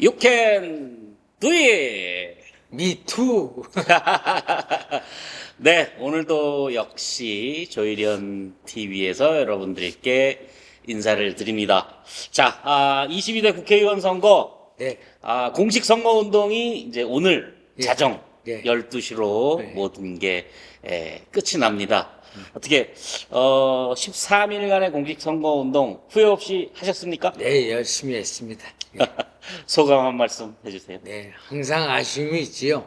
You can do it! 미투. 네, 오늘도 역시 조일현 TV에서 여러분들께 인사를 드립니다. 자, 22대 국회의원 선거, 네. 공식 선거 운동이 이제 오늘 예. 자정 예. 12시로 네. 모든 게 끝이 납니다. 어떻게 13일간의 공식 선거 운동 후회 없이 하셨습니까? 네, 열심히 했습니다. 예. 소감 한 말씀 해주세요. 네, 항상 아쉬움이 있지요.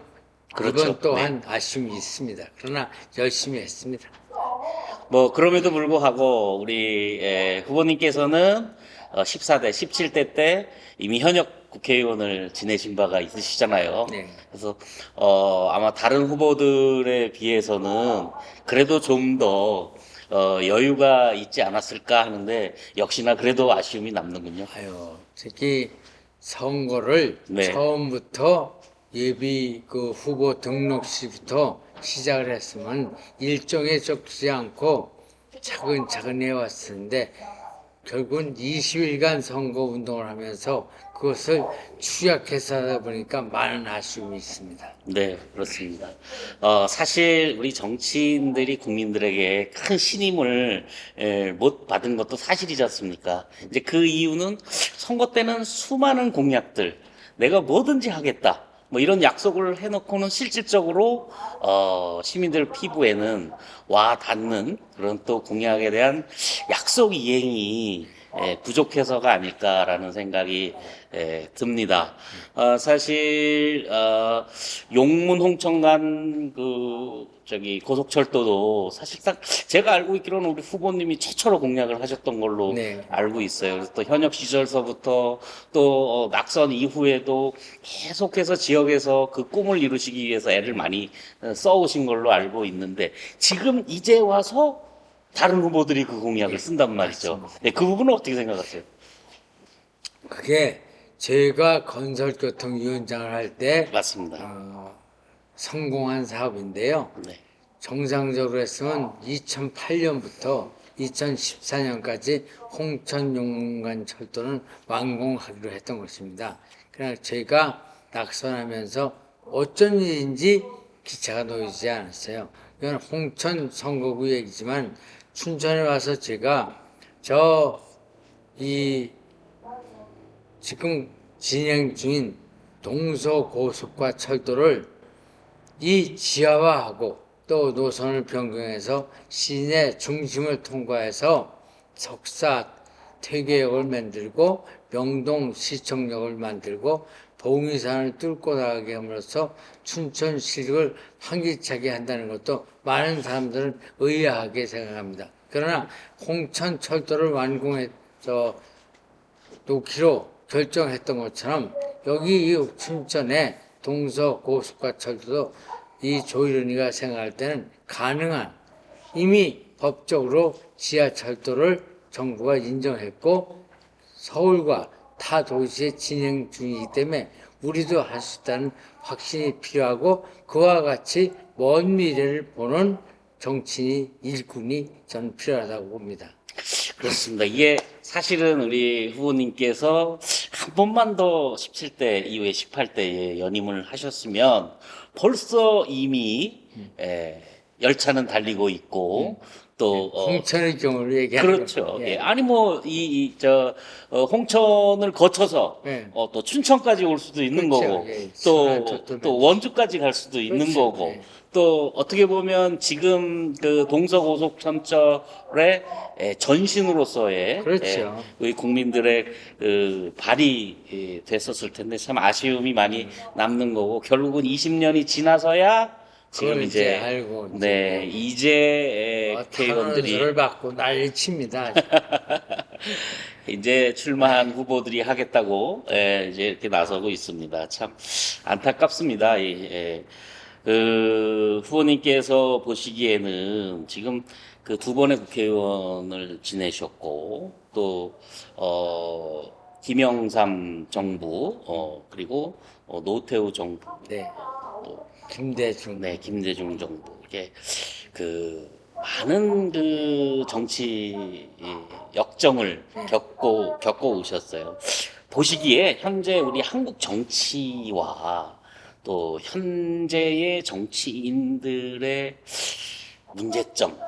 그렇죠. 이번 또한 아쉬움이 있습니다. 그러나 열심히 했습니다. 뭐 그럼에도 불구하고 우리 후보님께서는 14대, 17대 때 이미 현역 국회의원을 지내신 바가 있으시잖아요. 네. 그래서 아마 다른 후보들에 비해서는 그래도 좀 더 여유가 있지 않았을까 하는데 역시나 그래도 아쉬움이 남는군요. 아유, 특히 선거를 네. 처음부터 예비 후보 등록시부터 시작을 했으면 일정에 쫓기지 않고 차근차근 해왔었는데 결국은 20일간 선거 운동을 하면서 그것을 축약해서 하다 보니까 많은 아쉬움이 있습니다. 네, 그렇습니다. 사실 우리 정치인들이 국민들에게 큰 신임을 못 받은 것도 사실이지 않습니까? 이제 그 이유는 선거 때는 수많은 공약들, 내가 뭐든지 하겠다. 뭐 이런 약속을 해놓고는 실질적으로 시민들 피부에는 와 닿는 그런 또 공약에 대한 약속 이행이 부족해서가 아닐까라는 생각이 듭니다. 사실 용문 홍천간 고속철도도 사실상 제가 알고 있기로는 우리 후보님이 최초로 공약을 하셨던 걸로 네. 알고 있어요. 그래서 또 현역 시절서부터 또 낙선 이후에도 계속해서 지역에서 그 꿈을 이루시기 위해서 애를 많이 써오신 걸로 알고 있는데 지금 이제 와서 다른 후보들이 그 공약을 쓴단 말이죠. 맞습니다. 네, 그 부분은 어떻게 생각하세요? 그게 제가 건설교통위원장을 할 때 맞습니다. 성공한 사업인데요. 네. 정상적으로 했으면 2008년부터 2014년까지 홍천 용문간 철도는 완공하기로 했던 것입니다. 그러나 제가 낙선하면서 어쩐 일인지 기차가 놓이지 않았어요. 이건 홍천 선거구 얘기지만 춘천에 와서 제가 지금 진행 중인 동서고속과 철도를 이 지하화하고 또 노선을 변경해서 시내 중심을 통과해서 석사 퇴계역을 만들고 명동 시청역을 만들고 봉의산을 뚫고 나가게 함으로써 춘천 시력을 활기차게 한다는 것도 많은 사람들은 의아하게 생각합니다. 그러나 홍천 철도를 완공해서 놓기로 결정했던 것처럼 여기 이 춘천에 동서고속과 철도도 이 조일현이가 생각할 때는 가능한 이미 법적으로 지하철도를 정부가 인정했고 서울과 타 도시에 진행 중이기 때문에 우리도 할 수 있다는 확신이 필요하고 그와 같이 먼 미래를 보는 정치인이 일꾼이 저는 필요하다고 봅니다. 그렇습니다. 이게 사실은 우리 후보님께서 한 번만 더 17대 이후에 18대에 연임을 하셨으면 벌써 이미 열차는 달리고 있고 또 홍천의 경우를 얘기하는 그렇죠. 거죠. 예. 아니 뭐 홍천을 거쳐서 네. 또 춘천까지 올 수도 있는 그렇죠. 거고 예. 순환철도 또 원주까지 갈 수도 있는 그렇죠. 거고 예. 또 어떻게 보면 지금 그 동서고속철도의 전신으로서의 그렇죠. 우리 국민들의 그 발이 됐었을 텐데 참 아쉬움이 많이 남는 거고 결국은 20년이 지나서야 지금 그걸 이제 이제 알고 이제 국회의원들이 탄원서를 받고 난리칩니다. 이제 출마한 후보들이 하겠다고 이제 이렇게 나서고 있습니다. 참 안타깝습니다. 그 후보님께서 보시기에는 지금 그 두 번의 국회의원을 지내셨고 또 김영삼 정부 그리고 노태우 정부 네. 또 김대중. 네, 김대중 정부. 이게 그 많은 그 정치 역정을 겪고 오셨어요. 보시기에 현재 우리 한국 정치와 또 현재의 정치인들의 문제점,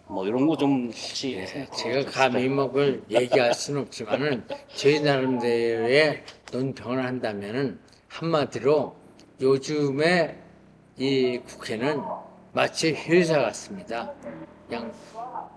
뭐 이런 거 좀 혹시 예, 생각해 제가 보셨을까요? 감히 뭐 그걸 얘기할 수는 없지만은 저희 나름대로의 논평을 한다면은 한마디로 요즘에 이 국회는 마치 회사 같습니다. 그냥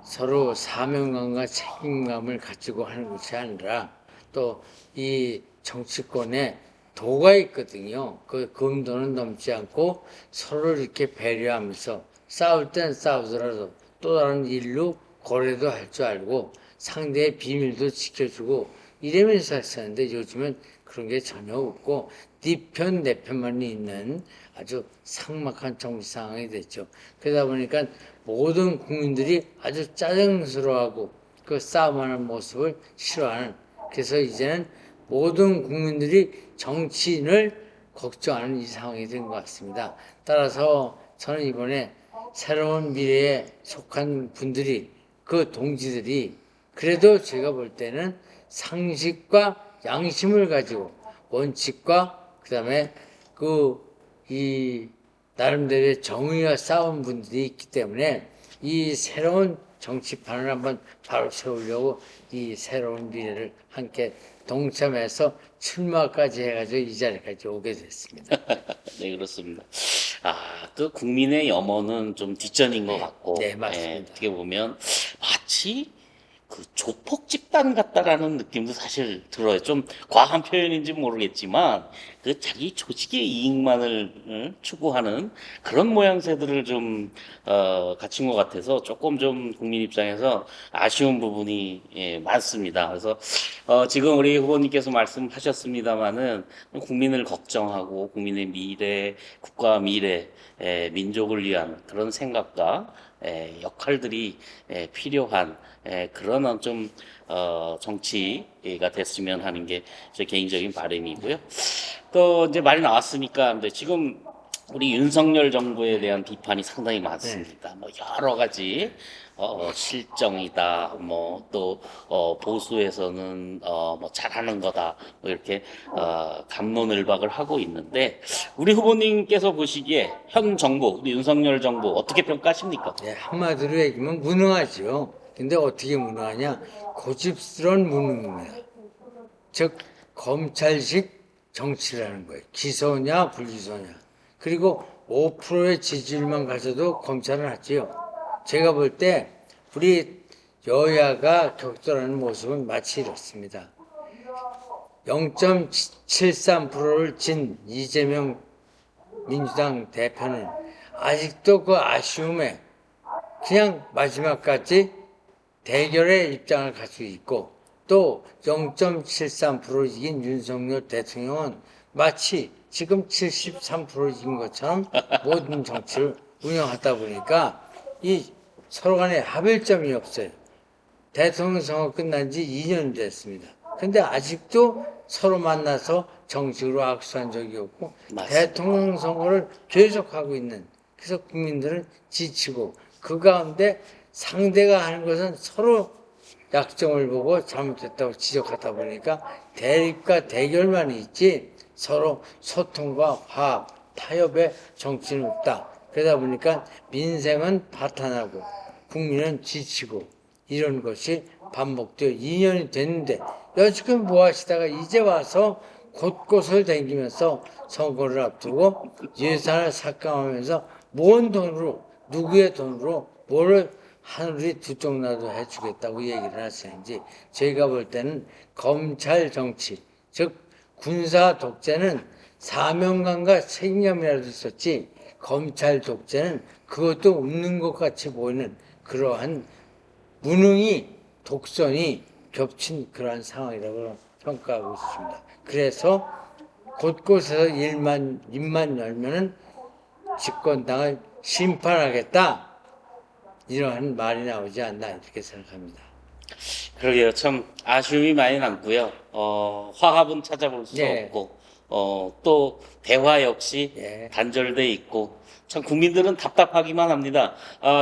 서로 사명감과 책임감을 가지고 하는 것이 아니라 또 이 정치권에 도가 있거든요. 그 금도는 넘지 않고 서로 이렇게 배려하면서 싸울 땐 싸우더라도 또 다른 일로 거래도 할 줄 알고 상대의 비밀도 지켜주고 이러면서 했었는데 요즘은 그런 게 전혀 없고 네 편 내 편만 있는 아주 삭막한 정치 상황이 됐죠. 그러다 보니까 모든 국민들이 아주 짜증스러워하고 그 싸움하는 모습을 싫어하는, 그래서 이제는 모든 국민들이 정치인을 걱정하는 이 상황이 된 것 같습니다. 따라서 저는 이번에 새로운 미래에 속한 분들이, 그 동지들이 그래도 제가 볼 때는 상식과 양심을 가지고 원칙과 그다음에 이 나름대로의 정의와 싸운 분들이 있기 때문에 이 새로운 정치판을 한번 바로 세우려고 이 새로운 미래를 함께 동참해서 출마까지 해가지고 이 자리까지 오게 됐습니다. 네, 그렇습니다. 또 국민의 염원은 좀 뒷전인 것 같고, 네, 맞습니다. 예, 어떻게 보면 마치 그 조폭 집단 같다라는 느낌도 사실 들어요. 좀 과한 표현인지 모르겠지만, 그 자기 조직의 이익만을 추구하는 그런 모양새들을 좀, 갖춘 것 같아서 조금 좀 국민 입장에서 아쉬운 부분이 예, 많습니다. 그래서, 지금 우리 후보님께서 말씀하셨습니다마는 국민을 걱정하고 국민의 미래, 국가 미래, 민족을 위한 그런 생각과 역할들이 필요한 그런 좀 정치가 됐으면 하는 게 제 개인적인 바람이고요. 또 이제 말이 나왔으니까 근데 지금 우리 윤석열 정부에 대한 비판이 상당히 많습니다. 뭐 여러 가지 실정이다, 뭐 또 보수에서는 뭐 잘하는 거다, 뭐 이렇게 갑론을박을 하고 있는데 우리 후보님께서 보시기에 현 정부, 우리 윤석열 정부 어떻게 평가하십니까? 네, 한마디로 얘기하면 무능하죠. 근데 어떻게 무능하냐? 고집스러운 무능입니다. 즉 검찰식 정치라는 거예요. 기소냐 불기소냐. 그리고 5%의 지지율만 가져도 검찰은 하지요. 제가 볼 때 우리 여야가 격돌하는 모습은 마치 이렇습니다. 0.73%를 진 이재명 민주당 대표는 아직도 그 아쉬움에 그냥 마지막까지 대결의 입장을 가지고 있고, 또 0.73% 이긴 윤석열 대통령은 마치 지금 73% 이긴 것처럼 모든 정치를 운영하다 보니까 이 서로 간에 합일점이 없어요. 대통령 선거 끝난 지 2년 됐습니다. 근데 아직도 서로 만나서 정식으로 악수한 적이 없고 맞습니다. 대통령 선거를 계속하고 있는, 그래서 국민들은 지치고 그 가운데 상대가 하는 것은 서로 약점을 보고 잘못했다고 지적하다 보니까 대립과 대결만 있지 서로 소통과 화합, 타협의 정치는 없다. 그러다 보니까 민생은 파탄하고 국민은 지치고 이런 것이 반복되어 2년이 됐는데 여지껏 뭐 하시다가 이제 와서 곳곳을 다니면서 선거를 앞두고 예산을 삭감하면서 뭔 돈으로, 누구의 돈으로 뭐를 하늘이 두 쪽 나도 해주겠다고 얘기를 하시는지, 저희가 볼 때는 검찰 정치, 즉 군사 독재는 사명감과 책임감이라도 있었지 검찰 독재는 그것도 없는 것 같이 보이는 그러한 무능이, 독선이 겹친 그러한 상황이라고 평가하고 있습니다. 그래서 곳곳에서 입만 열면은 집권당을 심판하겠다, 이러한 말이 나오지 않나 이렇게 생각합니다. 그러게요. 참 아쉬움이 많이 남고요. 화합은 찾아볼 수 네. 없고, 또 대화 역시 예. 단절돼 있고, 참 국민들은 답답하기만 합니다.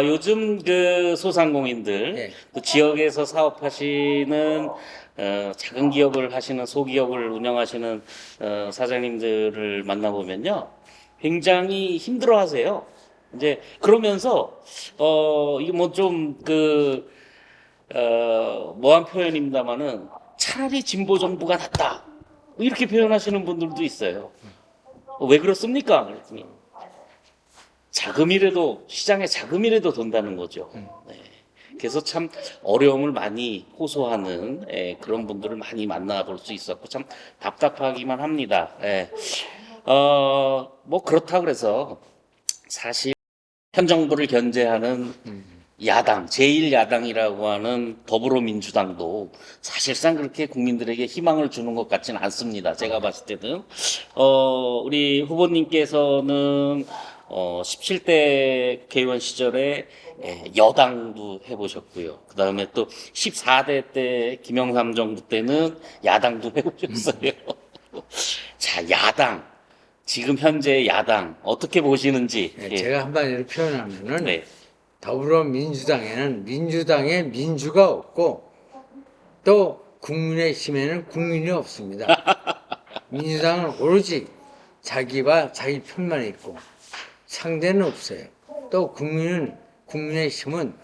요즘 그 소상공인들, 예. 그 지역에서 사업하시는 작은 기업을 하시는 소기업을 운영하시는 사장님들을 만나보면요, 굉장히 힘들어하세요. 이제 그러면서 이게 뭐 좀 뭐한 표현입니다마는 차라리 진보 정부가 낫다 이렇게 표현하시는 분들도 있어요. 왜 그렇습니까? 그랬더니 자금이라도 시장에 자금이라도 돈다는 거죠. 네. 그래서 참 어려움을 많이 호소하는 그런 분들을 많이 만나볼 수 있었고 참 답답하기만 합니다. 뭐 그렇다 그래서 사실 현 정부를 견제하는 야당, 제1야당이라고 하는 더불어민주당도 사실상 그렇게 국민들에게 희망을 주는 것 같지는 않습니다. 제가 봤을 때는. 우리 후보님께서는 17대 국회의원 시절에 여당도 해보셨고요. 그 다음에 또 14대 때 김영삼 정부 때는 야당도 해보셨어요. 자, 야당. 지금 현재 야당 어떻게 보시는지. 네, 제가 한마디로 표현하면은 네. 더불어민주당에는 민주당의 민주가 없고 또 국민의힘에는 국민이 없습니다. 민주당은 오로지 자기와 자기 편만 있고 상대는 없어요. 또 국민의힘은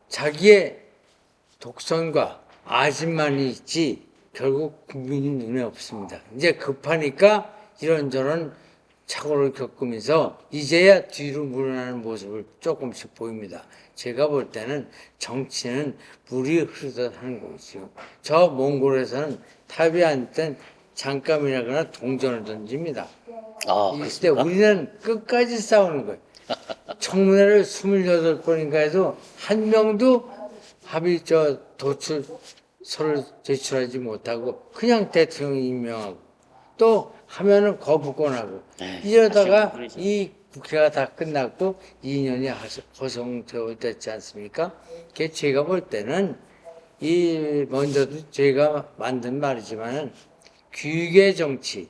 자기의 독선과 아집만이 있지 결국 국민이 눈에 없습니다. 이제 급하니까 이런저런 착오를 겪으면서 이제야 뒤로 물러나는 모습을 조금씩 보입니다. 제가 볼 때는 정치는 물이 흐르듯 하는 거죠. 저 몽골에서는 탑이 앉을 잠깐이라거나 동전을 던집니다. 이때 그렇습니까? 우리는 끝까지 싸우는 거예요. 청문회를 28번인가 해도 한 명도 합의 도출서를 제출하지 못하고 그냥 대통령이 임명하고 또 하면은 거부권하고 네, 이러다가 사실 그러죠. 이 국회가 다 끝났고 2년이 허송되었지 않습니까? 그게 제가 볼 때는 먼저도 제가 만든 말이지만은 귀계 정치,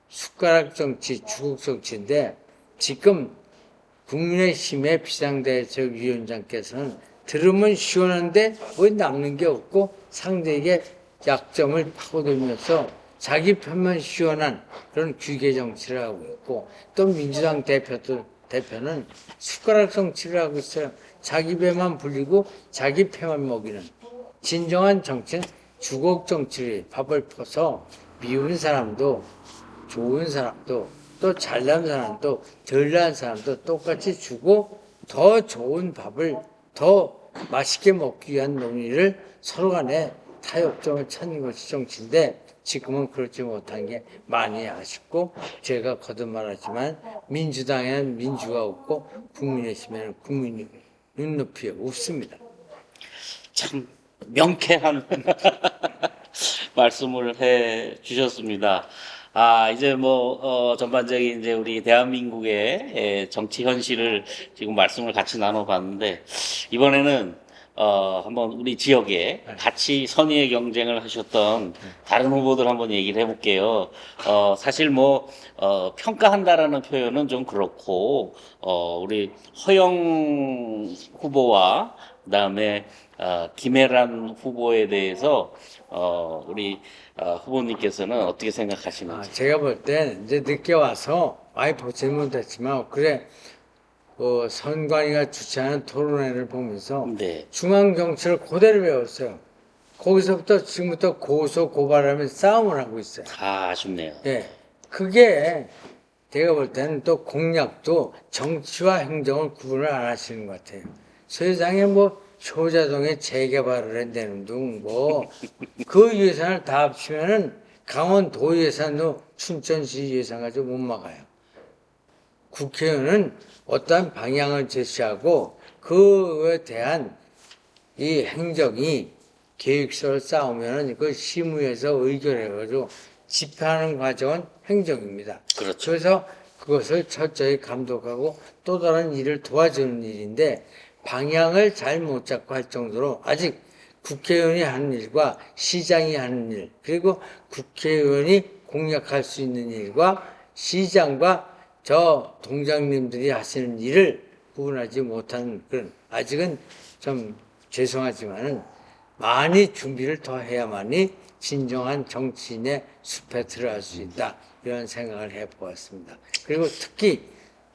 숟가락 정치, 주국 정치인데 지금 국민의힘의 비상대책위원장께서는 들으면 시원한데 왜 남는 게 없고 상대에게 약점을 파고들면서 자기 편만 시원한 그런 귀계 정치를 하고 있고 또 민주당 대표는 숟가락 정치를 하고 있어요. 자기 배만 불리고 자기 패만 먹이는 진정한 정치는 주곡 정치를 밥을 퍼서 미운 사람도 좋은 사람도 또 잘난 사람도 덜난 사람도 똑같이 주고 더 좋은 밥을 더 맛있게 먹기 위한 논의를 서로 간에 타협점을 찾는 것이 정치인데 지금은 그렇지 못한 게 많이 아쉽고 제가 거듭 말하지만 민주당에는 민주가 없고 국민의힘에는 국민이 눈높이에 없습니다. 참 명쾌한 말씀을 해 주셨습니다. 이제 전반적인 이제 우리 대한민국의 정치 현실을 지금 말씀을 같이 나눠봤는데, 이번에는, 한번 우리 지역에 같이 선의의 경쟁을 하셨던 다른 후보들 한번 얘기를 해볼게요. 사실 평가한다라는 표현은 좀 그렇고, 우리 허영 후보와 그다음에 김혜란 후보에 대해서 우리 후보님께서는 어떻게 생각하시는지. 제가 볼 때 이제 늦게 와서 많이 보지 못했지만 그래 선관위가 주최하는 토론회를 보면서 네. 중앙 정치를 그대로 배웠어요. 거기서부터 지금부터 고소 고발하면 싸움을 하고 있어요. 아쉽네요. 예, 그게 제가 볼 때는 또 공약도 정치와 행정을 구분을 안 하시는 것 같아요. 세상에 효자동에 재개발을 한다는 등 그 예산을 다 합치면은 강원도 예산도 춘천시 예산 가지고 못 막아요. 국회의원은 어떠한 방향을 제시하고 그에 대한 이 행정이 계획서를 쌓으면은 그 시무에서 의결해가지고 집행하는 과정은 행정입니다. 그렇죠. 그래서 그것을 철저히 감독하고 또 다른 일을 도와주는 일인데 방향을 잘 못 잡고 할 정도로 아직 국회의원이 하는 일과 시장이 하는 일 그리고 국회의원이 공약할 수 있는 일과 시장과 저 동장님들이 하시는 일을 구분하지 못하는 그런 아직은 좀 죄송하지만은 많이 준비를 더 해야만이 진정한 정치인의 숲에 들어갈 수 있다. 이런 생각을 해보았습니다. 그리고 특히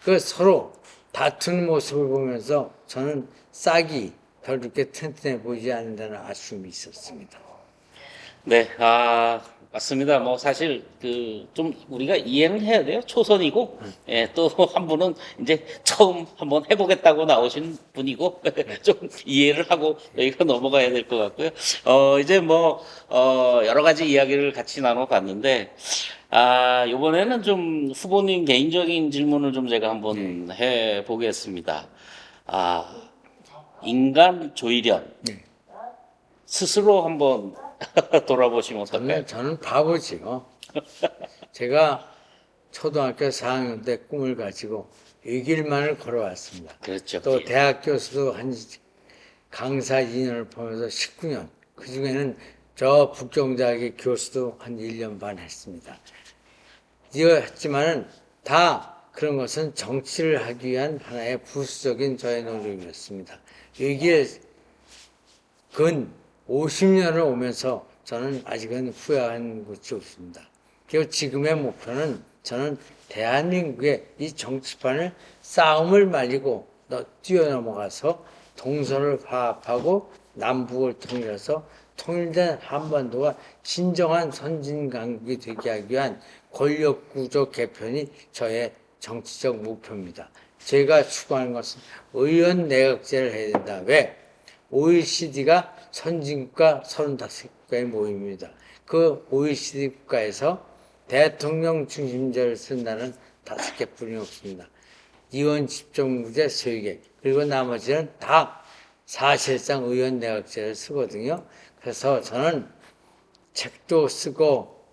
그 서로 다투는 모습을 보면서 저는 싹이 별 그렇게 튼튼해 보이지 않는다는 아쉬움이 있었습니다. 네, 맞습니다. 뭐 사실 그 좀 우리가 이해는 해야 돼요. 초선이고, 예, 또 한 분은 이제 처음 한번 해보겠다고 나오신 분이고, 좀 이해를 하고 저희가 넘어가야 될 것 같고요. 이제 뭐 여러 가지 이야기를 같이 나눠봤는데, 이번에는 좀 후보님 개인적인 질문을 좀 제가 한번 해보겠습니다. 아, 인간 조의련 네. 스스로 한번 돌아보시면 어떨까요? 저는 바보지요. 제가 초등학교 4학년 때 꿈을 가지고 6일만을 걸어왔습니다. 그렇죠. 또 예. 대학 교수도 한 강사 2년을 보면서 19년, 그 중에는 저 북경대학의 교수도 한 1년 반 했습니다. 이거 했지만은 다 그런 것은 정치를 하기 위한 하나의 부수적인 저의 노력이었습니다. 여기에 근 50년을 오면서 저는 아직은 후회하는 것이 없습니다. 그리고 지금의 목표는 저는 대한민국의 이 정치판을 싸움을 말리고 뛰어넘어가서 동서를 화합하고 남북을 통일해서 통일된 한반도가 진정한 선진강국이 되게 하기 위한 권력구조 개편이 저의 정치적 목표입니다. 제가 추구하는 것은 의원 내각제를 해야 된다. 왜? OECD가 선진국가 35개의 모임입니다. 그 OECD 국가에서 대통령 중심제를 쓴다는 5개뿐이 없습니다. 의원 집정제 3개, 그리고 나머지는 다 사실상 의원 내각제를 쓰거든요. 그래서 저는 책도 쓰고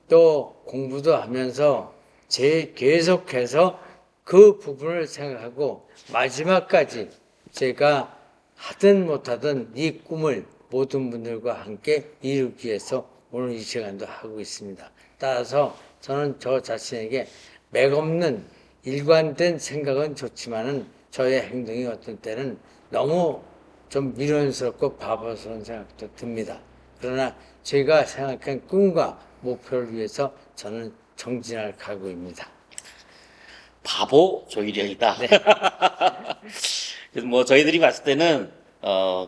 또 공부도 하면서 계속해서 그 부분을 생각하고 마지막까지 제가 하든 못하든 이 꿈을 모든 분들과 함께 이루기 위해서 오늘 이 시간도 하고 있습니다. 따라서 저는 저 자신에게 맥없는 일관된 생각은 좋지만은 저의 행동이 어떤 때는 너무 좀 미련스럽고 바보스러운 생각도 듭니다. 그러나 제가 생각한 꿈과 목표를 위해서 저는 정진할 각오입니다. 바보 조이련이다. 그래서 뭐 저희들이 봤을 때는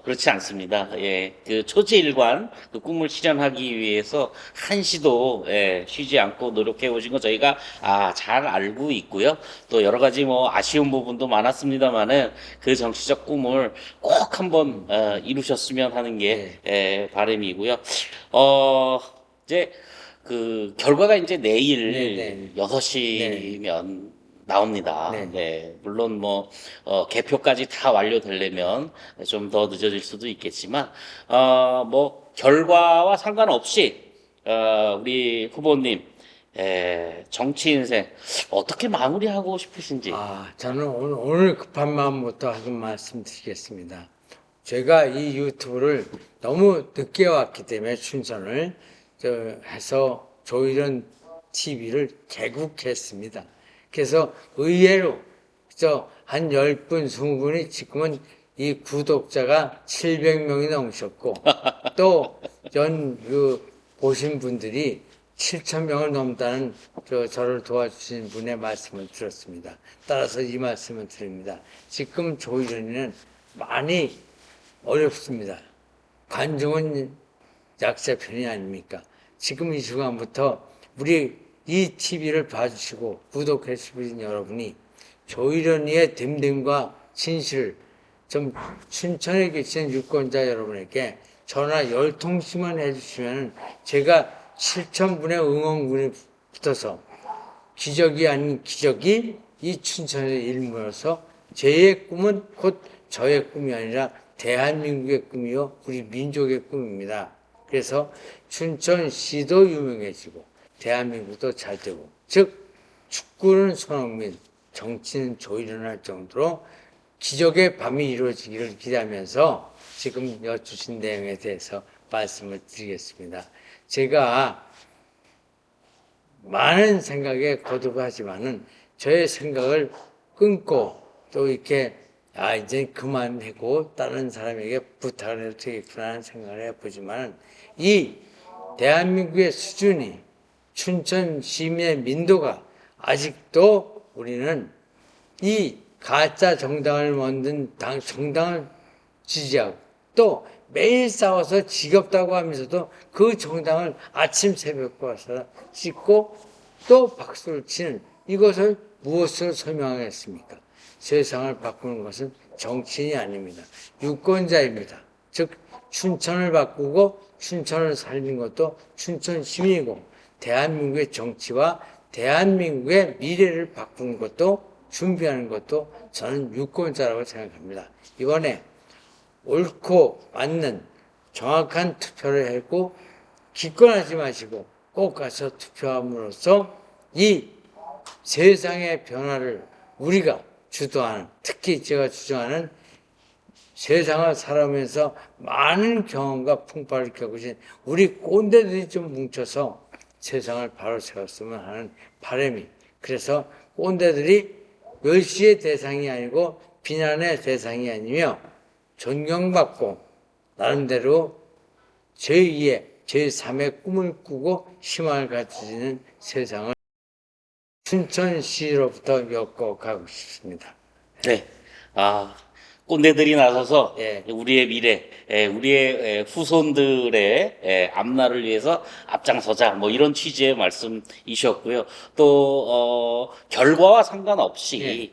그렇지 않습니다. 예, 그 초지일관 그 꿈을 실현하기 위해서 한시도 쉬지 않고 노력해 오신 거 저희가 잘 알고 있고요. 또 여러 가지 뭐 아쉬운 부분도 많았습니다만은 그 정치적 꿈을 꼭 한번 이루셨으면 하는 게 바람이고요. 이제 그 결과가 이제 내일 네. 6시면 나옵니다. 네. 네, 물론 뭐 개표까지 다 완료되려면 좀 더 늦어질 수도 있겠지만 뭐 결과와 상관없이 우리 후보님 정치 인생 어떻게 마무리하고 싶으신지. 저는 오늘 급한 마음부터 하금 말씀드리겠습니다. 제가 이 유튜브를 너무 늦게 왔기 때문에 춘선을 해서 조이런 TV를 개국했습니다. 그래서 의외로 한 10분, 20분이 지금은 이 구독자가 700명이 넘으셨고 또 보신 분들이 7,000명을 넘다는 저를 도와주신 분의 말씀을 들었습니다. 따라서 이 말씀을 드립니다. 지금 조이런이는 많이 어렵습니다. 관중은 약자편이 아닙니까? 지금 이 순간부터 우리 이 TV를 봐주시고 구독해 주신 여러분이 조이런이의 됨됨과 진실을 좀 춘천에 계신 유권자 여러분에게 전화 10통씩만 해주시면 제가 7,000분의 응원군이 붙어서 기적이 아닌 기적이 이 춘천의 일모여서 제 꿈은 곧 저의 꿈이 아니라 대한민국의 꿈이요 우리 민족의 꿈입니다. 그래서 춘천시도 유명해지고 대한민국도 잘 되고 즉 축구는 손흥민, 정치는 조이련할 정도로 기적의 밤이 이루어지기를 기대하면서 지금 여쭈신 내용에 대해서 말씀을 드리겠습니다. 제가 많은 생각에 거듭하지만은 저의 생각을 끊고 또 이렇게 아, 이제 그만하고 다른 사람에게 부탁을 해도 되겠구나 하는 생각을 해보지만 이 대한민국의 수준이 춘천 시민의 민도가 아직도 우리는 이 가짜 정당을 만든 정당을 지지하고 또 매일 싸워서 지겹다고 하면서도 그 정당을 아침 새벽에 와서 찍고 또 박수를 치는 이것을 무엇으로 설명하겠습니까? 세상을 바꾸는 것은 정치인이 아닙니다. 유권자입니다. 즉 춘천을 바꾸고 춘천을 살리는 것도 춘천 시민이고 대한민국의 정치와 대한민국의 미래를 바꾸는 것도 준비하는 것도 저는 유권자라고 생각합니다. 이번에 옳고 맞는 정확한 투표를 하고 기권하지 마시고 꼭 가서 투표함으로써 이 세상의 변화를 우리가 주도하는, 특히 제가 주장하는 세상을 살아오면서 많은 경험과 풍파를 겪으신 우리 꼰대들이 좀 뭉쳐서 세상을 바로 세웠으면 하는 바람이, 그래서 꼰대들이 멸시의 대상이 아니고 비난의 대상이 아니며 존경받고 나름대로 제2의 제3의 꿈을 꾸고 희망을 가지는 세상을 춘천시로부터 엮어가고 싶습니다. 네. 꼰대들이 나서서 예. 우리의 미래, 우리의 후손들의 앞날을 위해서 앞장서자, 뭐 이런 취지의 말씀이셨고요. 또, 결과와 상관없이,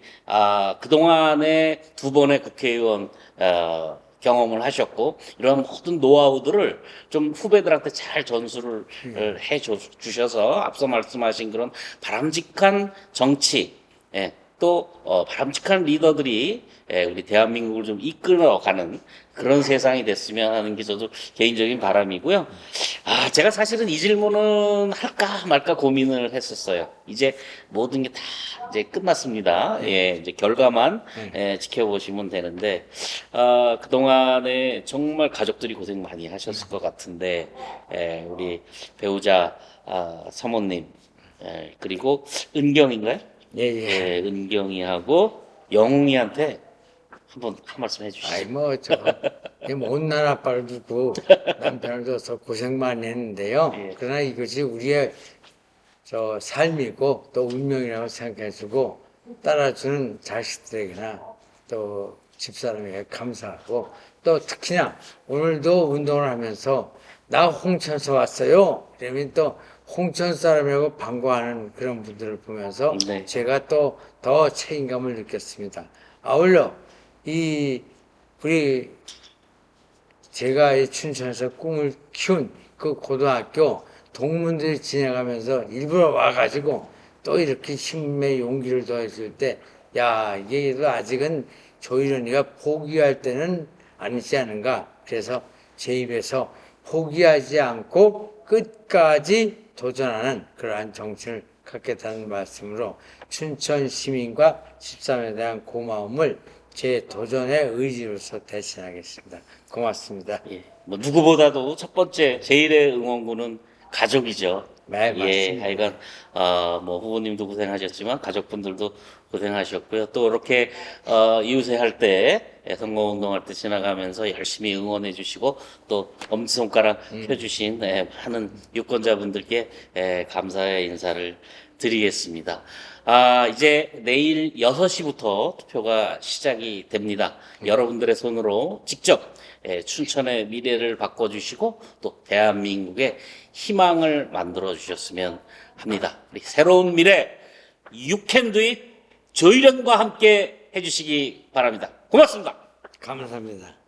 그동안에 두 번의 국회의원, 경험을 하셨고, 이런 모든 노하우들을 좀 후배들한테 잘 전수를 해 주셔서 앞서 말씀하신 그런 바람직한 정치, 또 바람직한 리더들이 우리 대한민국을 좀 이끌어가는 그런 세상이 됐으면 하는 게 저도 개인적인 바람이고요. 제가 사실은 이 질문은 할까 말까 고민을 했었어요. 이제 모든 게 다 이제 끝났습니다. 이제 결과만 지켜보시면 되는데, 그동안에 정말 가족들이 고생 많이 하셨을 것 같은데, 우리 배우자 사모님, 그리고 은경인가요? 예. 은경이하고 영웅이한테 한 말씀 해주시죠. 아이, 못난 아빠를 두고 남편을 둬서 고생 많이 했는데요. 그러나 이것이 우리의 삶이고 또 운명이라고 생각해주고 따라주는 자식들에게나 또 집사람에게 감사하고 또 특히나 오늘도 운동을 하면서 나 홍천에서 왔어요. 그러면 또 홍천 사람이라고 반가워하는 그런 분들을 보면서 네. 제가 또 더 책임감을 느꼈습니다. 아울러 제가 이 춘천에서 꿈을 키운 그 고등학교 동문들이 지나가면서 일부러 와가지고 또 이렇게 힘의 용기를 더해줄 때, 야, 이게 아직은 조일원이가 포기할 때는 아니지 않은가. 그래서 제 입에서 포기하지 않고 끝까지 도전하는 그러한 정신을 갖겠다는 말씀으로 춘천 시민과 집사람에 대한 고마움을 제 도전의 의지로서 대신하겠습니다. 고맙습니다. 뭐 누구보다도 첫 번째 제일의 응원군은 가족이죠. 네, 맞습니다. 하여간 뭐 후보님도 고생하셨지만 가족분들도 고생하셨고요. 또 이렇게 이웃에 할 때 선거운동할 때 지나가면서 열심히 응원해 주시고 또 엄지손가락 펴주신 많은 유권자분들께 감사의 인사를 드리겠습니다. 이제 내일 6시부터 투표가 시작이 됩니다. 여러분들의 손으로 직접 춘천의 미래를 바꿔주시고 또 대한민국의 희망을 만들어 주셨으면 합니다. 우리 새로운 미래 You Can Do It 조일현과 함께 해주시기 바랍니다. 고맙습니다. 감사합니다.